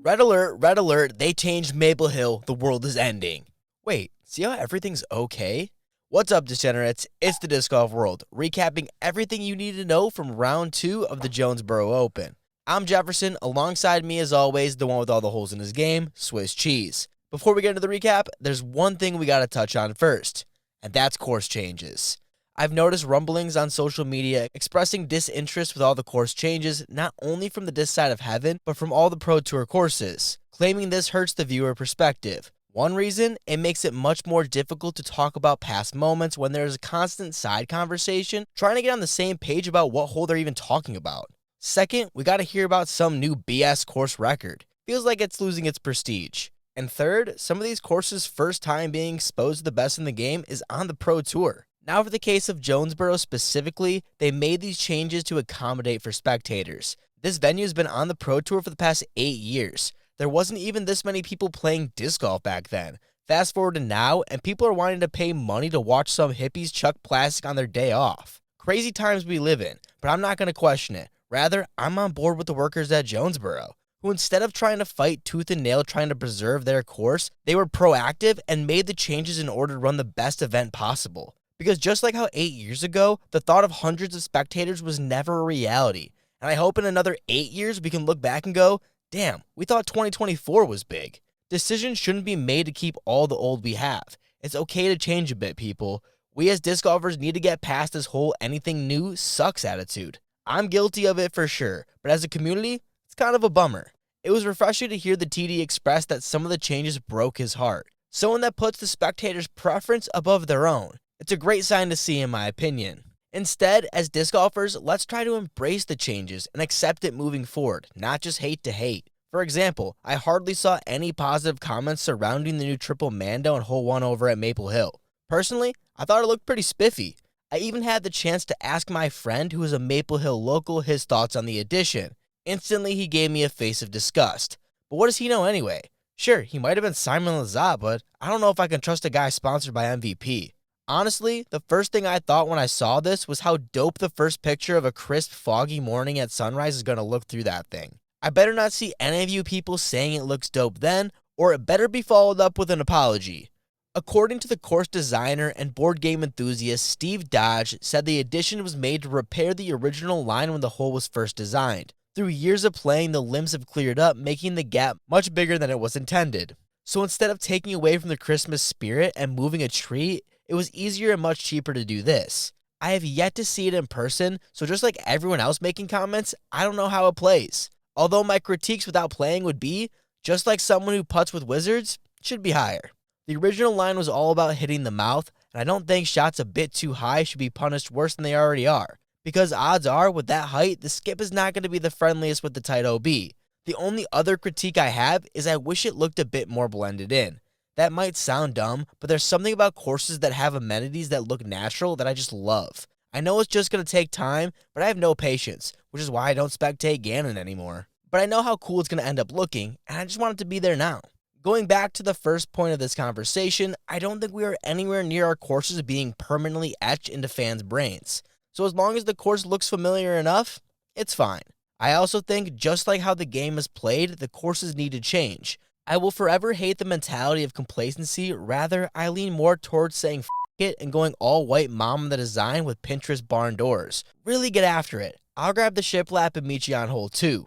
Red alert, they changed Maple Hill, the world is ending. Wait, see how everything's okay? What's up, degenerates? It's the Disc Golf World, recapping everything you need to know from round 2 of the Jonesboro Open. I'm Jefferson, alongside me as always, the one with all the holes in his game, Swiss Cheese. Before we get into the recap, there's one thing we gotta touch on first, and that's course changes. I've noticed rumblings on social media expressing disinterest with all the course changes, not only from the disc side of heaven, but from all the Pro Tour courses, claiming this hurts the viewer perspective. One reason, it makes it much more difficult to talk about past moments when there's a constant side conversation trying to get on the same page about what hole they're even talking about. Second, we gotta hear about some new BS course record. Feels like it's losing its prestige. And third, some of these courses' first time being exposed to the best in the game is on the Pro Tour. Now for the case of Jonesboro specifically, they made these changes to accommodate for spectators. This venue's been on the Pro Tour for the past 8 years. There wasn't even this many people playing disc golf back then. Fast forward to now, and people are wanting to pay money to watch some hippies chuck plastic on their day off. Crazy times we live in, but I'm not going to question it. Rather, I'm on board with the workers at Jonesboro, who instead of trying to fight tooth and nail trying to preserve their course, they were proactive and made the changes in order to run the best event possible. Because just like how 8 years ago, the thought of hundreds of spectators was never a reality. And I hope in another 8 years we can look back and go, damn, we thought 2024 was big. Decisions shouldn't be made to keep all the old we have. It's okay to change a bit, people. We as disc golfers need to get past this whole anything new sucks attitude. I'm guilty of it for sure, but as a community, it's kind of a bummer. It was refreshing to hear the TD express that some of the changes broke his heart. Someone that puts the spectators' preference above their own. It's a great sign to see in my opinion. Instead, as disc golfers, let's try to embrace the changes and accept it moving forward, not just hate to hate. For example, I hardly saw any positive comments surrounding the new triple Mando on hole 1 over at Maple Hill. Personally, I thought it looked pretty spiffy. I even had the chance to ask my friend who is a Maple Hill local his thoughts on the addition. Instantly, he gave me a face of disgust. But what does he know anyway? Sure, he might have been Simon Lizotte, but I don't know if I can trust a guy sponsored by MVP. Honestly, the first thing I thought when I saw this was how dope the first picture of a crisp, foggy morning at sunrise is going to look through that thing. I better not see any of you people saying it looks dope then, or it better be followed up with an apology. According to the course designer and board game enthusiast Steve Dodge, said the addition was made to repair the original line when the hole was first designed. Through years of playing, the limbs have cleared up, making the gap much bigger than it was intended. So instead of taking away from the Christmas spirit and moving a tree, it was easier and much cheaper to do this. I have yet to see it in person, so just like everyone else making comments, I don't know how it plays. Although my critiques without playing would be, just like someone who putts with wizards, it should be higher. The original line was all about hitting the mouth, and I don't think shots a bit too high should be punished worse than they already are. Because odds are, with that height, the skip is not going to be the friendliest with the tight OB. The only other critique I have is I wish it looked a bit more blended in. That might sound dumb, but there's something about courses that have amenities that look natural that I just love. I know it's just going to take time, but I have no patience, which is why I don't spectate Gannon anymore. But I know how cool it's going to end up looking, and I just want it to be there now. Going back to the first point of this conversation, I don't think we are anywhere near our courses being permanently etched into fans' brains. So as long as the course looks familiar enough, it's fine. I also think just like how the game is played, the courses need to change. I will forever hate the mentality of complacency. Rather, I lean more towards saying f*** it and going all white mom on the design with Pinterest barn doors. Really get after it. I'll grab the shiplap and meet you on hole 2.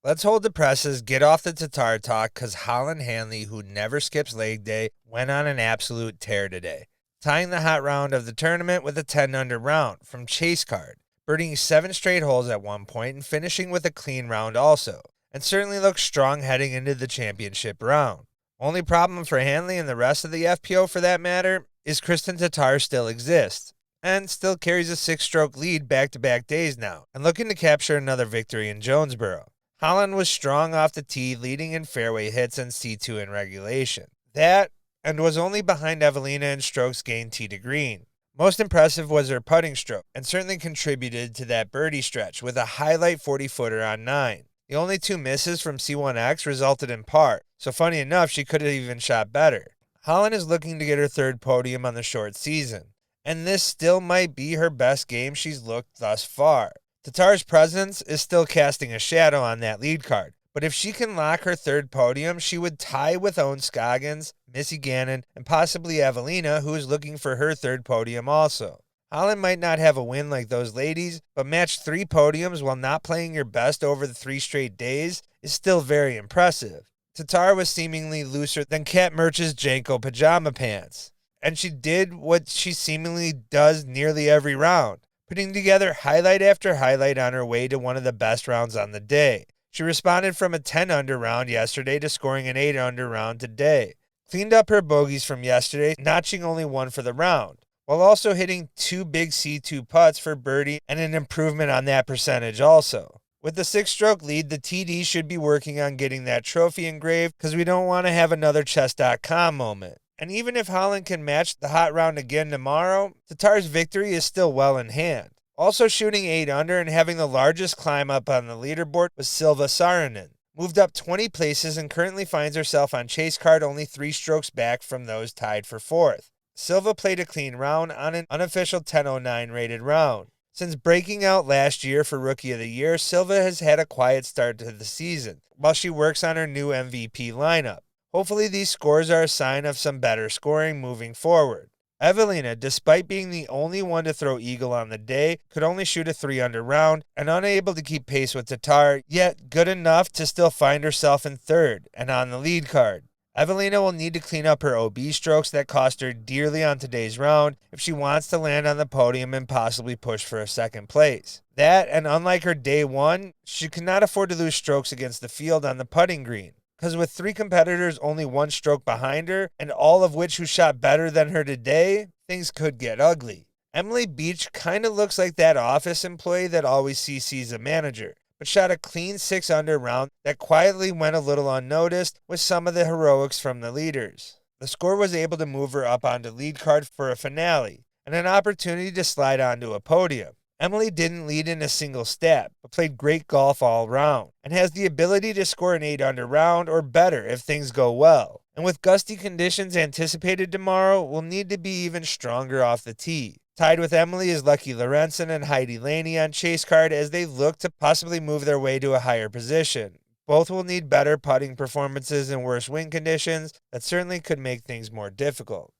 Let's hold the presses, get off the Tatar talk, because Holland Hanley, who never skips leg day, went on an absolute tear today, tying the hot round of the tournament with a 10-under round from Chase Card, birdieing 7 straight holes at one point and finishing with a clean round also, and certainly looks strong heading into the championship round. Only problem for Hanley and the rest of the FPO for that matter is Kristen Tatar still exists, and still carries a 6-stroke lead back-to-back days now, and looking to capture another victory in Jonesboro. Holland was strong off the tee, leading in fairway hits and C2 in regulation. That, and was only behind Evelina in strokes gained tee to green. Most impressive was her putting stroke, and certainly contributed to that birdie stretch with a highlight 40-footer on 9. The only 2 misses from C1X resulted in par, so funny enough, she could have even shot better. Holland is looking to get her 3rd podium on the short season, and this still might be her best game she's looked thus far. Tatar's presence is still casting a shadow on that lead card, But if she can lock her third podium, she would tie with Owen Scoggins, Missy Gannon, and possibly Evelina, who is looking for her third podium also. Holland might not have a win like those ladies, but match 3 podiums while not playing your best over the 3 straight days is still very impressive. Tatar was seemingly looser than Kat Murch's Janko pajama pants, and she did what she seemingly does nearly every round, putting together highlight after highlight on her way to one of the best rounds on the day. She responded from a 10-under round yesterday to scoring an 8-under round today. Cleaned up her bogeys from yesterday, notching only 1 for the round, while also hitting 2 big C2 putts for birdie and an improvement on that percentage also. With the 6-stroke lead, the TD should be working on getting that trophy engraved because we don't want to have another chess.com moment. And even if Holland can match the hot round again tomorrow, Tatar's victory is still well in hand. Also shooting 8 under and having the largest climb up on the leaderboard was Silva Saarinen. Moved up 20 places and currently finds herself on chase card only 3 strokes back from those tied for 4th. Silva played a clean round on an unofficial 10.09 rated round. Since breaking out last year for Rookie of the Year, Silva has had a quiet start to the season, while she works on her new MVP lineup. Hopefully these scores are a sign of some better scoring moving forward. Evelina, despite being the only one to throw eagle on the day, could only shoot a 3-under round and unable to keep pace with Tatar, yet good enough to still find herself in 3rd and on the lead card. Evelina will need to clean up her OB strokes that cost her dearly on today's round if she wants to land on the podium and possibly push for a 2nd place. That, and unlike her day 1, she cannot afford to lose strokes against the field on the putting green, because with 3 competitors only 1 stroke behind her, and all of which who shot better than her today, things could get ugly. Emily Beach kind of looks like that office employee that always CCs a manager, but shot a clean 6-under round that quietly went a little unnoticed with some of the heroics from the leaders. The score was able to move her up onto lead card for a finale, and an opportunity to slide onto a podium. Emily didn't lead in a single stat, but played great golf all round, and has the ability to score an 8-under round or better if things go well. And with gusty conditions anticipated tomorrow, will need to be even stronger off the tee. Tied with Emily is Lucky Lorenzen and Heidi Laney on chase card as they look to possibly move their way to a higher position. Both will need better putting performances in worse wind conditions that certainly could make things more difficult.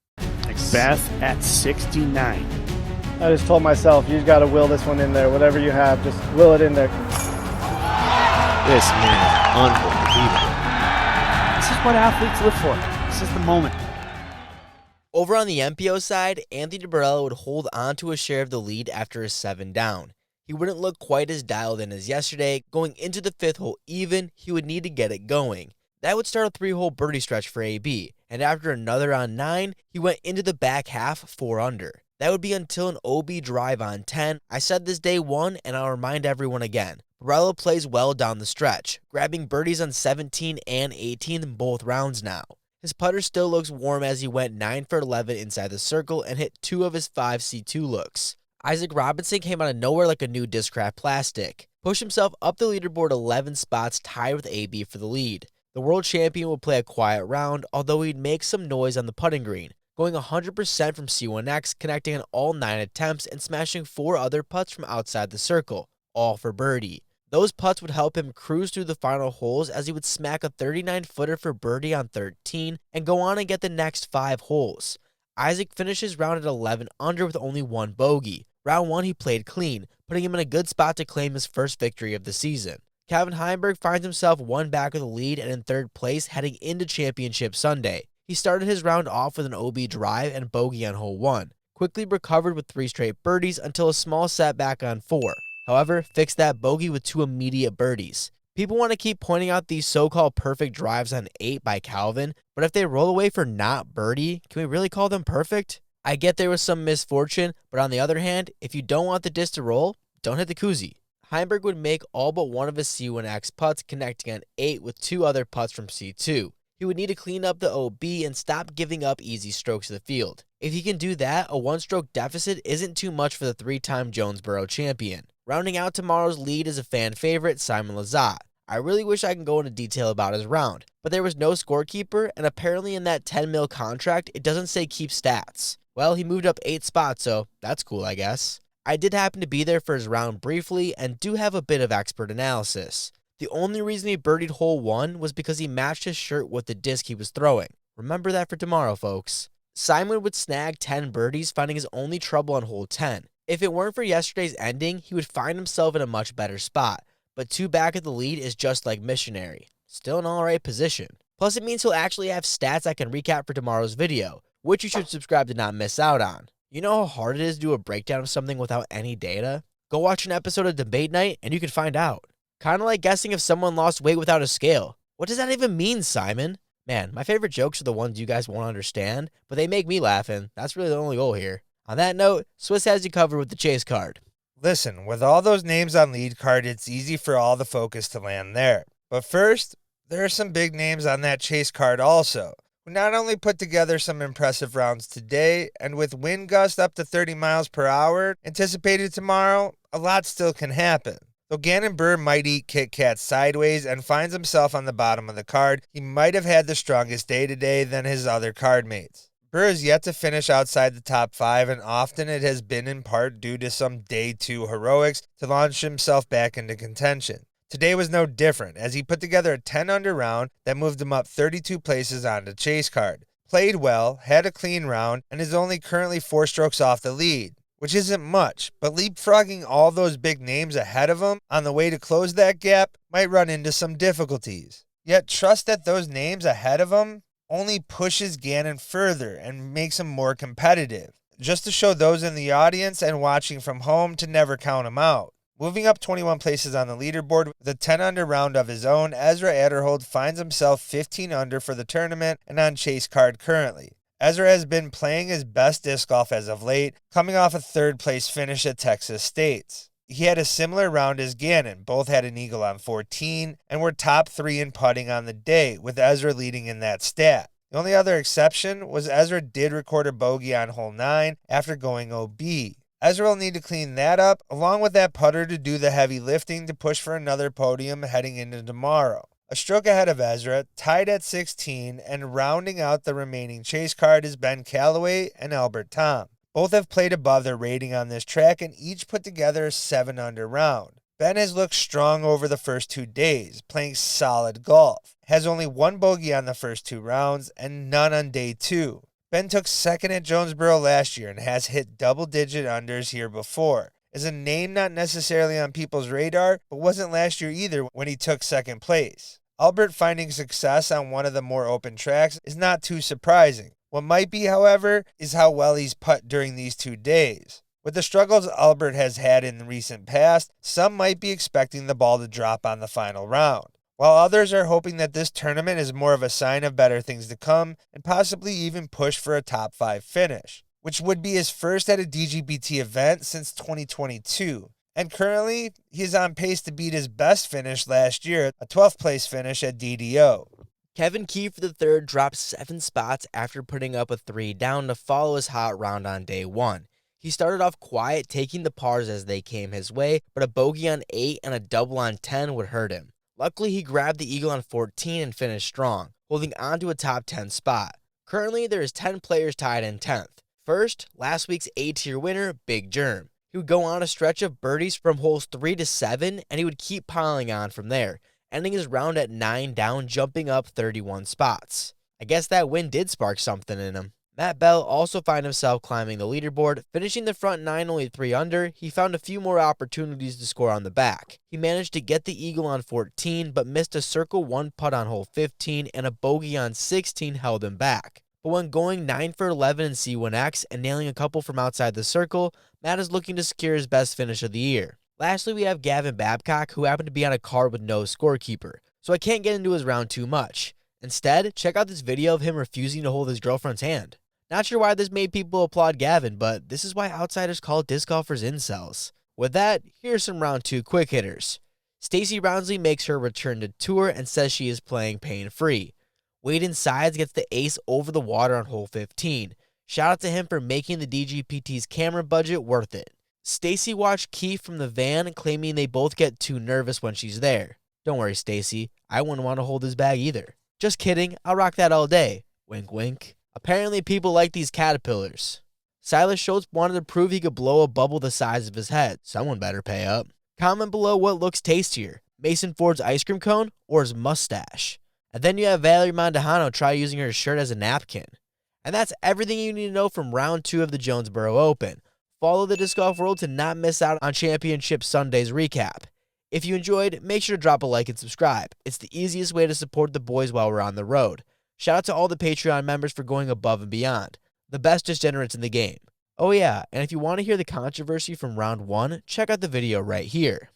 Beth at 69. I just told myself, you got to will this one in there. Whatever you have, just will it in there. This man is unbelievable. This is what athletes live for. This is the moment. Over on the MPO side, Anthony DiBarella would hold on to a share of the lead after a 7 down. He wouldn't look quite as dialed in as yesterday. Going into the 5th hole even, he would need to get it going. That would start a 3-hole birdie stretch for AB, and after another on 9, he went into the back half 4 under. That would be until an OB drive on 10. I said this day 1, and I'll remind everyone again. Barella plays well down the stretch, grabbing birdies on 17 and 18 in both rounds now. His putter still looks warm as he went 9 for 11 inside the circle and hit 2 of his 5 C2 looks. Isaac Robinson came out of nowhere like a new Discraft plastic. Pushed himself up the leaderboard 11 spots, tied with AB for the lead. The world champion would play a quiet round, although he'd make some noise on the putting green, going 100% from C1X, connecting on all 9 attempts and smashing 4 other putts from outside the circle, all for birdie. Those putts would help him cruise through the final holes as he would smack a 39-footer for birdie on 13 and go on and get the next 5 holes. Isaac finishes round at 11 under with only 1 bogey. Round 1 he played clean, putting him in a good spot to claim his first victory of the season. Calvin Heimberg finds himself 1 back of the lead and in 3rd place heading into Championship Sunday. He started his round off with an OB drive and bogey on hole 1, quickly recovered with 3 straight birdies until a small setback on 4. However, fixed that bogey with 2 immediate birdies. People want to keep pointing out these so-called perfect drives on 8 by Calvin, but if they roll away for not birdie, can we really call them perfect? I get there was some misfortune, but on the other hand, if you don't want the disc to roll, don't hit the koozie. Heimberg would make all but one of his C1X putts, connecting on 8 with 2 other putts from C2. He would need to clean up the OB and stop giving up easy strokes to the field. If he can do that, a 1-stroke deficit isn't too much for the 3-time Jonesboro champion. Rounding out tomorrow's lead is a fan favorite, Simon Lizotte. I really wish I could go into detail about his round, but there was no scorekeeper, and apparently in that $10 million contract, it doesn't say keep stats. Well, he moved up 8 spots, so that's cool, I guess. I did happen to be there for his round briefly, and do have a bit of expert analysis. The only reason he birdied hole 1 was because he matched his shirt with the disc he was throwing. Remember that for tomorrow, folks. Simon would snag 10 birdies, finding his only trouble on hole 10. If it weren't for yesterday's ending, he would find himself in a much better spot. But 2 back at the lead is just like missionary. Still an alright position. Plus it means he'll actually have stats I can recap for tomorrow's video, which you should subscribe to not miss out on. You know how hard it is to do a breakdown of something without any data? Go watch an episode of Debate Night and you can find out. Kinda like guessing if someone lost weight without a scale. What does that even mean, Simon? Man, my favorite jokes are the ones you guys won't understand, but they make me laugh, and that's really the only goal here. On that note, Swiss has you covered with the chase card. Listen, with all those names on lead card, it's easy for all the focus to land there. But first, there are some big names on that chase card also, who not only put together some impressive rounds today, and with wind gusts up to 30 miles per hour anticipated tomorrow, a lot still can happen. Though Gannon Buhr might eat Kit Kat sideways and finds himself on the bottom of the card, he might have had the strongest day today than his other card mates. Buhr is yet to finish outside the top 5, and often it has been in part due to some day 2 heroics to launch himself back into contention. Today was no different, as he put together a 10-under round that moved him up 32 places on the chase card. Played well, had a clean round, and is only currently 4 strokes off the lead, which isn't much, but leapfrogging all those big names ahead of him on the way to close that gap might run into some difficulties. Yet trust that those names ahead of him only pushes Gannon further and makes him more competitive, just to show those in the audience and watching from home to never count him out. Moving up 21 places on the leaderboard with a 10-under round of his own, Ezra Adderhold finds himself 15 under for the tournament and on chase card currently. Ezra has been playing his best disc golf as of late, coming off a 3rd place finish at Texas State's. He had a similar round as Gannon, both had an eagle on 14, and were top 3 in putting on the day, with Ezra leading in that stat. The only other exception was Ezra did record a bogey on hole 9 after going OB. Ezra will need to clean that up, along with that putter to do the heavy lifting to push for another podium heading into tomorrow. A stroke ahead of Ezra, tied at 16, and rounding out the remaining chase card is Ben Callaway and Albert Tom. Both have played above their rating on this track and each put together a 7-under round. Ben has looked strong over the first 2 days, playing solid golf. Has only 1 bogey on the first 2 rounds and none on day 2. Ben took 2nd at Jonesboro last year and has hit double-digit unders here before. Is a name not necessarily on people's radar, but wasn't last year either when he took 2nd place. Albert finding success on one of the more open tracks is not too surprising. What might be, however, is how well he's putt during these 2 days. With the struggles Albert has had in the recent past, some might be expecting the ball to drop on the final round, while others are hoping that this tournament is more of a sign of better things to come and possibly even push for a top 5 finish, which would be his first at a DGPT event since 2022. And currently, he is on pace to beat his best finish last year, a 12th place finish at DDO. Kevin Kiefer III dropped 7 spots after putting up a 3 down to follow his hot round on day 1. He started off quiet, taking the pars as they came his way, but a bogey on 8 and a double on 10 would hurt him. Luckily, he grabbed the eagle on 14 and finished strong, holding on to a top 10 spot. Currently, there is 10 players tied in 10th. First, last week's A-tier winner, Big Germ. He would go on a stretch of birdies from holes 3 to 7, and he would keep piling on from there, ending his round at 9 down, jumping up 31 spots. I guess that win did spark something in him. Matt Bell also found himself climbing the leaderboard, finishing the front 9 only 3 under. He found a few more opportunities to score on the back. He managed to get the eagle on 14, but missed a circle 1 putt on hole 15, and a bogey on 16 held him back. But when going 9 for 11 in C1X and nailing a couple from outside the circle, Matt is looking to secure his best finish of the year. Lastly, we have Gavin Babcock, who happened to be on a card with no scorekeeper, so I can't get into his round too much. Instead, check out this video of him refusing to hold his girlfriend's hand. Not sure why this made people applaud Gavin, but this is why outsiders call disc golfers incels. With that, here's some round 2 quick hitters. Stacey Roundsley makes her return to tour and says she is playing pain-free. Waden Sides gets the ace over the water on hole 15. Shout out to him for making the DGPT's camera budget worth it. Stacey watched Keith from the van, claiming they both get too nervous when she's there. Don't worry, Stacey. I wouldn't want to hold his bag either. Just kidding. I'll rock that all day. Wink, wink. Apparently, people like these caterpillars. Silas Schultz wanted to prove he could blow a bubble the size of his head. Someone better pay up. Comment below what looks tastier, Mason Ford's ice cream cone, or his mustache. And then you have Valerie Mondahano try using her shirt as a napkin. And that's everything you need to know from round 2 of the Jonesboro Open. Follow the Disc Golf World to not miss out on Championship Sunday's recap. If you enjoyed, make sure to drop a like and subscribe. It's the easiest way to support the boys while we're on the road. Shout out to all the Patreon members for going above and beyond. The best degenerates in the game. Oh yeah, and if you want to hear the controversy from round 1, check out the video right here.